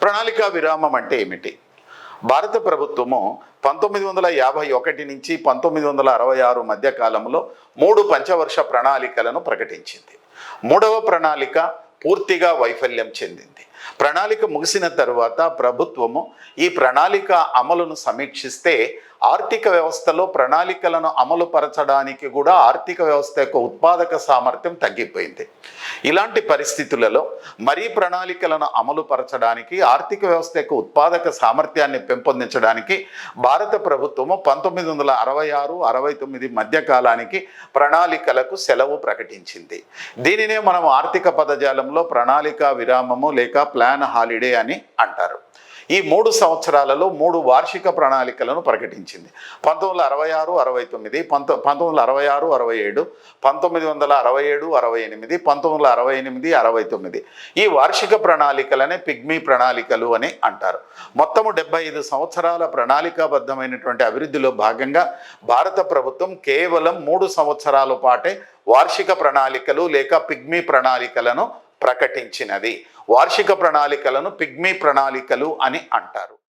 ప్రణాళికా విరామం అంటే ఏమిటి? భారత ప్రభుత్వము 1951 నుంచి 1966 మధ్య కాలంలో 3 పంచవర్ష ప్రణాళికలను ప్రకటించింది. మూడవ ప్రణాళిక పూర్తిగా వైఫల్యం చెందింది. ప్రణాళిక ముగిసిన తరువాత ప్రభుత్వము ఈ ప్రణాళిక అమలును సమీక్షిస్తే ఆర్థిక వ్యవస్థలో ప్రణాళికలను అమలు పరచడానికి కూడా ఆర్థిక వ్యవస్థ యొక్క ఉత్పాదక సామర్థ్యం తగ్గిపోయింది. ఇలాంటి పరిస్థితులలో మరీ ప్రణాళికలను అమలు పరచడానికి ఆర్థిక వ్యవస్థ యొక్క ఉత్పాదక సామర్థ్యాన్ని పెంపొందించడానికి భారత ప్రభుత్వము 1966-69 మధ్య కాలానికి ప్రణాళికలకు సెలవు ప్రకటించింది. దీనినే మనం ఆర్థిక పదజాలంలో ప్రణాళిక విరామము లేక ప్లాన్ హాలిడే అని అంటారు. ఈ 3 సంవత్సరాలలో 3 వార్షిక ప్రణాళికలను ప్రకటించింది. 1966-69, 1966-67, 1967-68, 1968-69. ఈ వార్షిక ప్రణాళికలనే పిగ్మీ ప్రణాళికలు అని అంటారు. మొత్తము 75 సంవత్సరాల ప్రణాళికాబద్ధమైనటువంటి అభివృద్ధిలో భాగంగా భారత ప్రభుత్వం కేవలం 3 సంవత్సరాల పాటే వార్షిక ప్రణాళికలు లేక పిగ్మీ ప్రణాళికలను ప్రకటించినది. వార్షిక ప్రణాళికలను పిగ్మీ ప్రణాళికలు అని అంటారు.